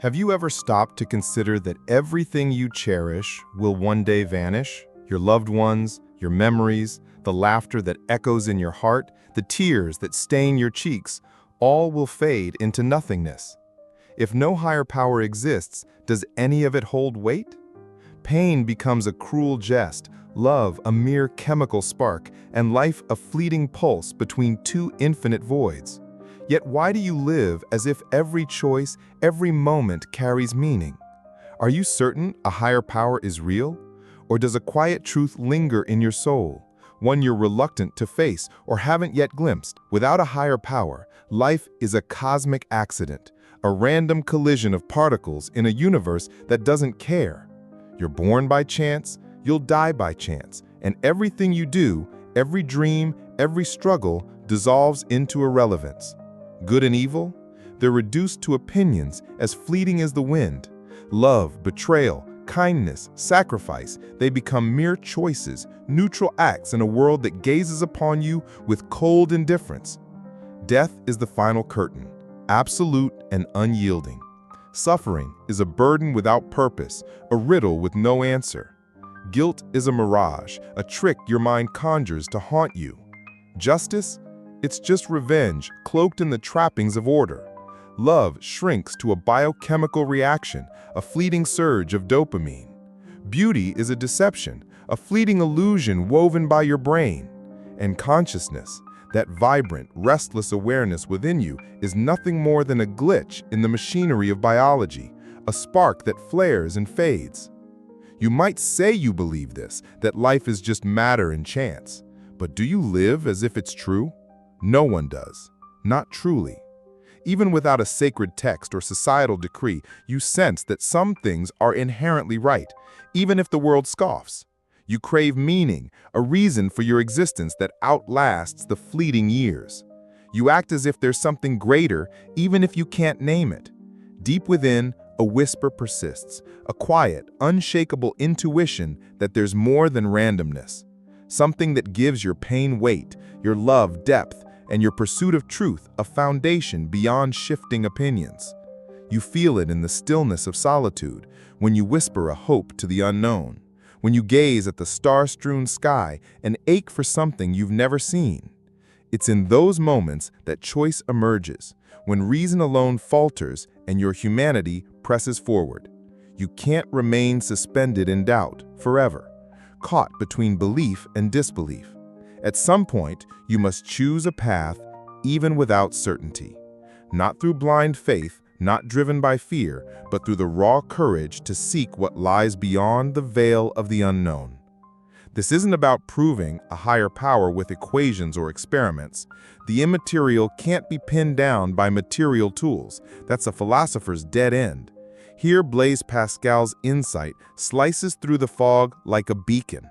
Have you ever stopped to consider that everything you cherish will one day vanish? Your loved ones, your memories, the laughter that echoes in your heart, the tears that stain your cheeks, all will fade into nothingness. If no higher power exists, does any of it hold weight? Pain becomes a cruel jest, love a mere chemical spark, and life a fleeting pulse between two infinite voids. Yet why do you live as if every choice, every moment carries meaning? Are you certain a higher power is real? Or does a quiet truth linger in your soul, one you're reluctant to face or haven't yet glimpsed? Without a higher power, life is a cosmic accident, a random collision of particles in a universe that doesn't care. You're born by chance, you'll die by chance, and everything you do, every dream, every struggle dissolves into irrelevance. Good and evil? They're reduced to opinions as fleeting as the wind. Love, betrayal, kindness, sacrifice, they become mere choices, neutral acts in a world that gazes upon you with cold indifference. Death is the final curtain, absolute and unyielding. Suffering is a burden without purpose, a riddle with no answer. Guilt is a mirage, a trick your mind conjures to haunt you. Justice? It's just revenge, cloaked in the trappings of order. Love shrinks to a biochemical reaction, a fleeting surge of dopamine. Beauty is a deception, a fleeting illusion woven by your brain. And consciousness, that vibrant, restless awareness within you, is nothing more than a glitch in the machinery of biology, a spark that flares and fades. You might say you believe this, that life is just matter and chance. But do you live as if it's true? No one does. Not truly. Even without a sacred text or societal decree, you sense that some things are inherently right, even if the world scoffs. You crave meaning, a reason for your existence that outlasts the fleeting years. You act as if there's something greater, even if you can't name it. Deep within, a whisper persists, a quiet, unshakable intuition that there's more than randomness. Something that gives your pain weight, your love depth, and your pursuit of truth a foundation beyond shifting opinions. You feel it in the stillness of solitude, when you whisper a hope to the unknown, when you gaze at the star-strewn sky and ache for something you've never seen. It's in those moments that choice emerges, when reason alone falters and your humanity presses forward. You can't remain suspended in doubt forever, caught between belief and disbelief. At some point, you must choose a path even without certainty. Not through blind faith, not driven by fear, but through the raw courage to seek what lies beyond the veil of the unknown. This isn't about proving a higher power with equations or experiments. The immaterial can't be pinned down by material tools. That's a philosopher's dead end. Here, Blaise Pascal's insight slices through the fog like a beacon.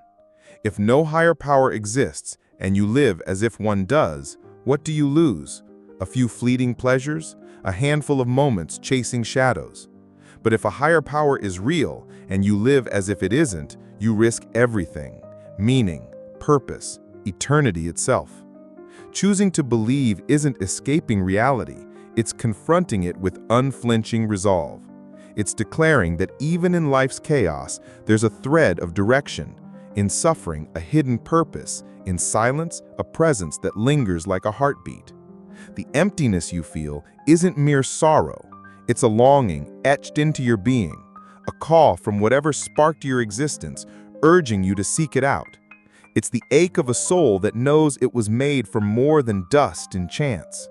If no higher power exists, and you live as if one does, what do you lose? A few fleeting pleasures? A handful of moments chasing shadows? But if a higher power is real, and you live as if it isn't, you risk everything: meaning, purpose, eternity itself. Choosing to believe isn't escaping reality, it's confronting it with unflinching resolve. It's declaring that even in life's chaos, there's a thread of direction. In suffering, a hidden purpose. In silence, a presence that lingers like a heartbeat. The emptiness you feel isn't mere sorrow. It's a longing etched into your being, a call from whatever sparked your existence, urging you to seek it out. It's the ache of a soul that knows it was made from more than dust and chance.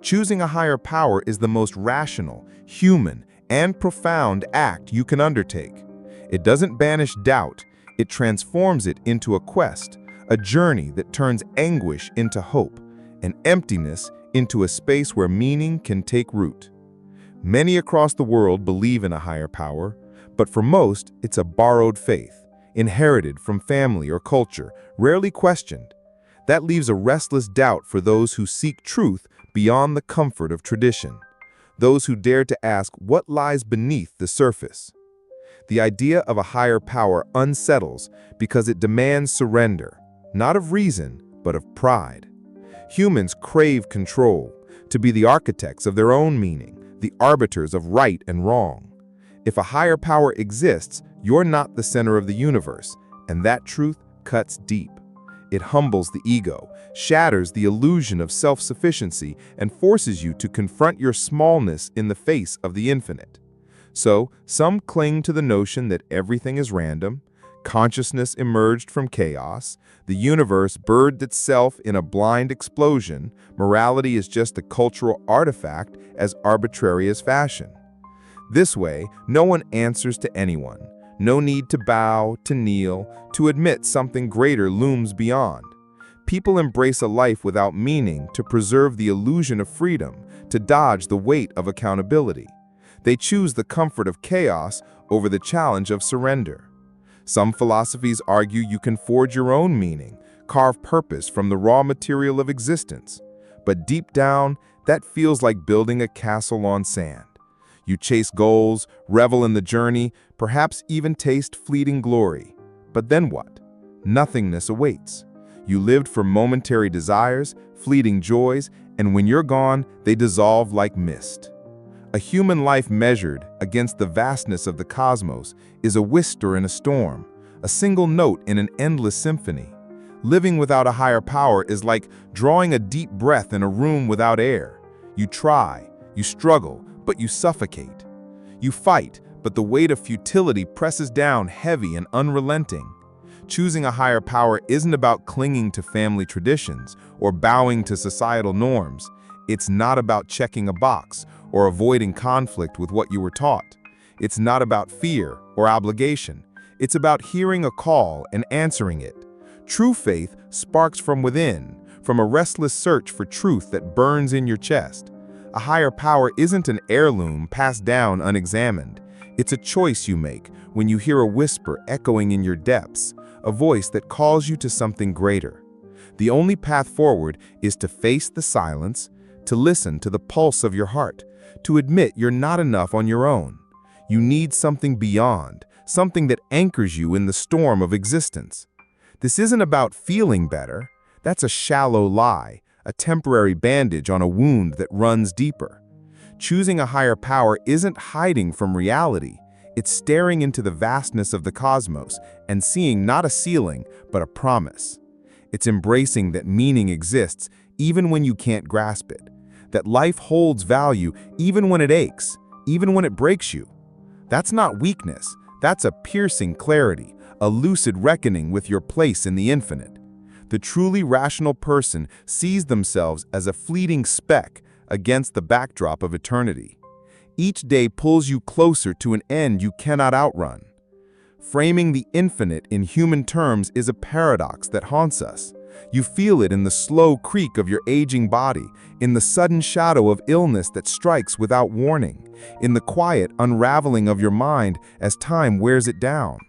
Choosing a higher power is the most rational, human, and profound act you can undertake. It doesn't banish doubt. It transforms it into a quest, a journey that turns anguish into hope, and emptiness into a space where meaning can take root. Many across the world believe in a higher power, but for most, it's a borrowed faith, inherited from family or culture, rarely questioned. That leaves a restless doubt for those who seek truth beyond the comfort of tradition, those who dare to ask what lies beneath the surface. The idea of a higher power unsettles because it demands surrender, not of reason, but of pride. Humans crave control, to be the architects of their own meaning, the arbiters of right and wrong. If a higher power exists, you're not the center of the universe, and that truth cuts deep. It humbles the ego, shatters the illusion of self-sufficiency, and forces you to confront your smallness in the face of the infinite. So, some cling to the notion that everything is random, consciousness emerged from chaos, the universe birthed itself in a blind explosion, morality is just a cultural artifact as arbitrary as fashion. This way, no one answers to anyone. No need to bow, to kneel, to admit something greater looms beyond. People embrace a life without meaning to preserve the illusion of freedom, to dodge the weight of accountability. They choose the comfort of chaos over the challenge of surrender. Some philosophies argue you can forge your own meaning, carve purpose from the raw material of existence. But deep down, that feels like building a castle on sand. You chase goals, revel in the journey, perhaps even taste fleeting glory. But then what? Nothingness awaits. You lived for momentary desires, fleeting joys, and when you're gone, they dissolve like mist. A human life measured against the vastness of the cosmos is a whisper in a storm, a single note in an endless symphony. Living without a higher power is like drawing a deep breath in a room without air. You try, you struggle, but you suffocate. You fight, but the weight of futility presses down heavy and unrelenting. Choosing a higher power isn't about clinging to family traditions or bowing to societal norms. It's not about checking a box or avoiding conflict with what you were taught. It's not about fear or obligation. It's about hearing a call and answering it. True faith sparks from within, from a restless search for truth that burns in your chest. A higher power isn't an heirloom passed down unexamined. It's a choice you make when you hear a whisper echoing in your depths, a voice that calls you to something greater. The only path forward is to face the silence, to listen to the pulse of your heart, to admit you're not enough on your own. You need something beyond, something that anchors you in the storm of existence. This isn't about feeling better. That's a shallow lie, a temporary bandage on a wound that runs deeper. Choosing a higher power isn't hiding from reality. It's staring into the vastness of the cosmos and seeing not a ceiling, but a promise. It's embracing that meaning exists even when you can't grasp it, that life holds value even when it aches, even when it breaks you. That's not weakness. That's a piercing clarity, a lucid reckoning with your place in the infinite. The truly rational person sees themselves as a fleeting speck against the backdrop of eternity. Each day pulls you closer to an end you cannot outrun. Framing the infinite in human terms is a paradox that haunts us. You feel it in the slow creak of your aging body, in the sudden shadow of illness that strikes without warning, in the quiet unraveling of your mind as time wears it down.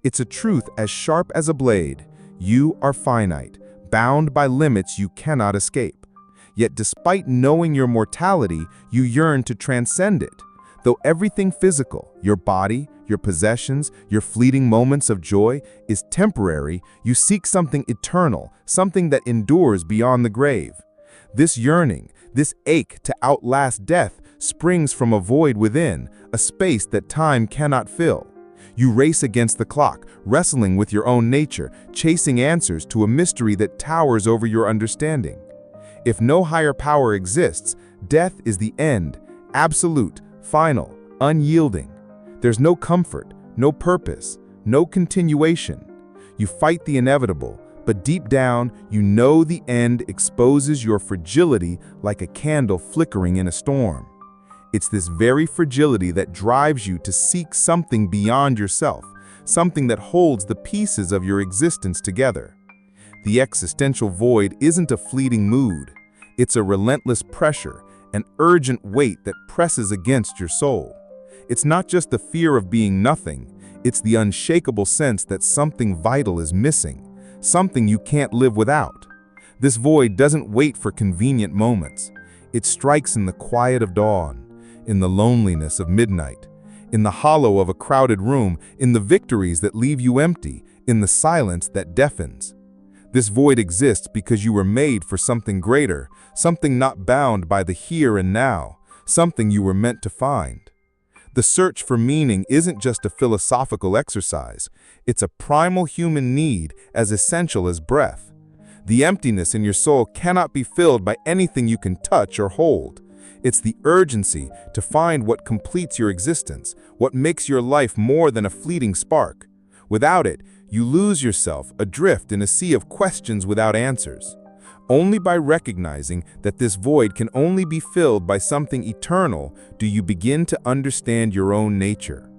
It's a truth as sharp as a blade. You are finite, bound by limits you cannot escape. Yet despite knowing your mortality, you yearn to transcend it. Though everything physical, your body, your possessions, your fleeting moments of joy, is temporary, you seek something eternal, something that endures beyond the grave. This yearning, this ache to outlast death, springs from a void within, a space that time cannot fill. You race against the clock, wrestling with your own nature, chasing answers to a mystery that towers over your understanding. If no higher power exists, death is the end, absolute, final, unyielding. There's no comfort, no purpose, no continuation. You fight the inevitable, but deep down, you know the end exposes your fragility like a candle flickering in a storm. It's this very fragility that drives you to seek something beyond yourself, something that holds the pieces of your existence together. The existential void isn't a fleeting mood. It's a relentless pressure, an urgent weight that presses against your soul. It's not just the fear of being nothing, it's the unshakable sense that something vital is missing, something you can't live without. This void doesn't wait for convenient moments. It strikes in the quiet of dawn, in the loneliness of midnight, in the hollow of a crowded room, in the victories that leave you empty, in the silence that deafens. This void exists because you were made for something greater, something not bound by the here and now, something you were meant to find. The search for meaning isn't just a philosophical exercise, it's a primal human need as essential as breath. The emptiness in your soul cannot be filled by anything you can touch or hold. It's the urgency to find what completes your existence, what makes your life more than a fleeting spark. Without it, you lose yourself adrift in a sea of questions without answers. Only by recognizing that this void can only be filled by something eternal do you begin to understand your own nature.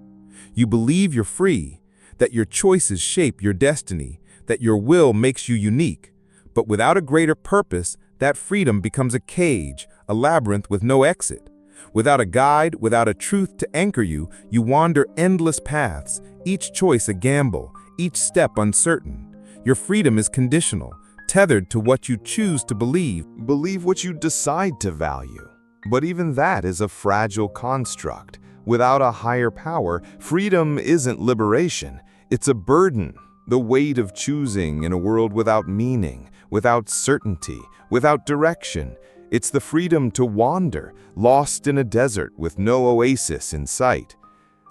You believe you're free, that your choices shape your destiny, that your will makes you unique. But without a greater purpose, that freedom becomes a cage, a labyrinth with no exit. Without a guide, without a truth to anchor you, you wander endless paths, each choice a gamble, each step uncertain. Your freedom is conditional, tethered to what you choose to believe. Believe what you decide to value. But even that is a fragile construct. Without a higher power, freedom isn't liberation. It's a burden, the weight of choosing in a world without meaning, without certainty, without direction. It's the freedom to wander, lost in a desert with no oasis in sight.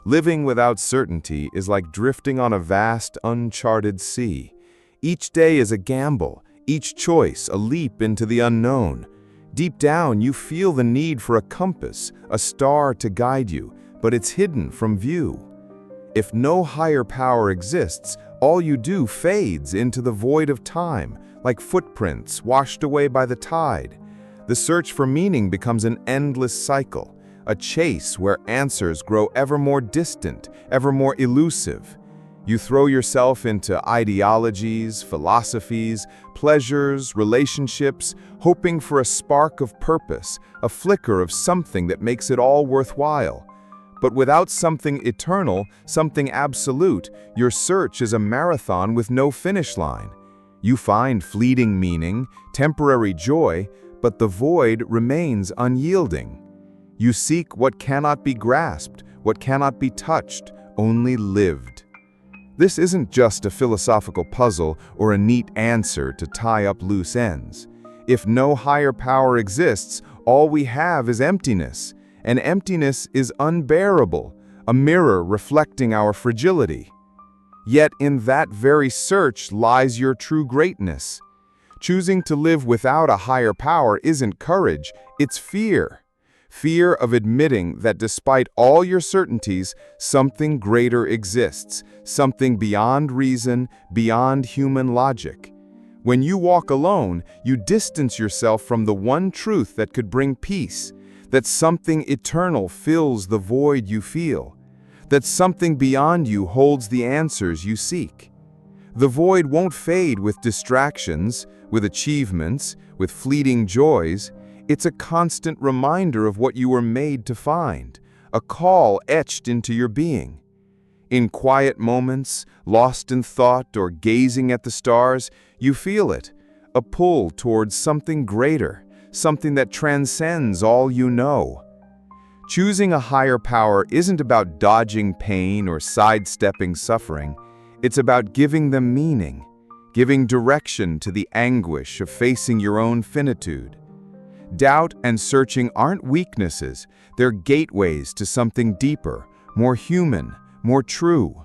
Living without certainty is like drifting on a vast, uncharted sea. Each day is a gamble, each choice a leap into the unknown. Deep down, you feel the need for a compass, a star to guide you, but it's hidden from view. If no higher power exists, all you do fades into the void of time, like footprints washed away by the tide. The search for meaning becomes an endless cycle, a chase where answers grow ever more distant, ever more elusive. You throw yourself into ideologies, philosophies, pleasures, relationships, hoping for a spark of purpose, a flicker of something that makes it all worthwhile. But without something eternal, something absolute, your search is a marathon with no finish line. You find fleeting meaning, temporary joy, but the void remains unyielding. You seek what cannot be grasped, what cannot be touched, only lived. This isn't just a philosophical puzzle or a neat answer to tie up loose ends. If no higher power exists, all we have is emptiness, and emptiness is unbearable, a mirror reflecting our fragility. Yet in that very search lies your true greatness. Choosing to live without a higher power isn't courage, it's fear. Fear of admitting that despite all your certainties, something greater exists, something beyond reason, beyond human logic. When you walk alone, you distance yourself from the one truth that could bring peace, that something eternal fills the void you feel, that something beyond you holds the answers you seek. The void won't fade with distractions, with achievements, with fleeting joys. It's a constant reminder of what you were made to find, a call etched into your being. In quiet moments, lost in thought or gazing at the stars, you feel it, a pull towards something greater, something that transcends all you know. Choosing a higher power isn't about dodging pain or sidestepping suffering. It's about giving them meaning, giving direction to the anguish of facing your own finitude. Doubt and searching aren't weaknesses, they're gateways to something deeper, more human, more true.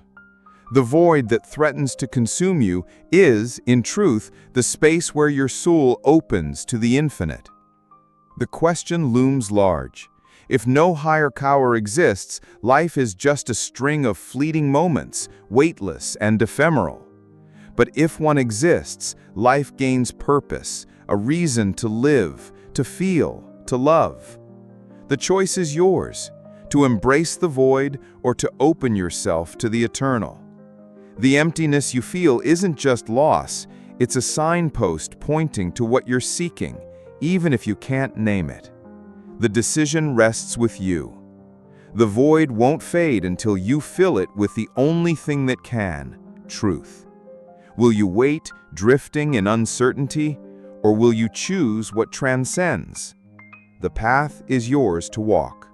The void that threatens to consume you is, in truth, the space where your soul opens to the infinite. The question looms large. If no higher power exists, life is just a string of fleeting moments, weightless and ephemeral. But if one exists, life gains purpose, a reason to live, to feel, to love. The choice is yours, to embrace the void or to open yourself to the eternal. The emptiness you feel isn't just loss, it's a signpost pointing to what you're seeking, even if you can't name it. The decision rests with you. The void won't fade until you fill it with the only thing that can, truth. Will you wait, drifting in uncertainty, or will you choose what transcends? The path is yours to walk.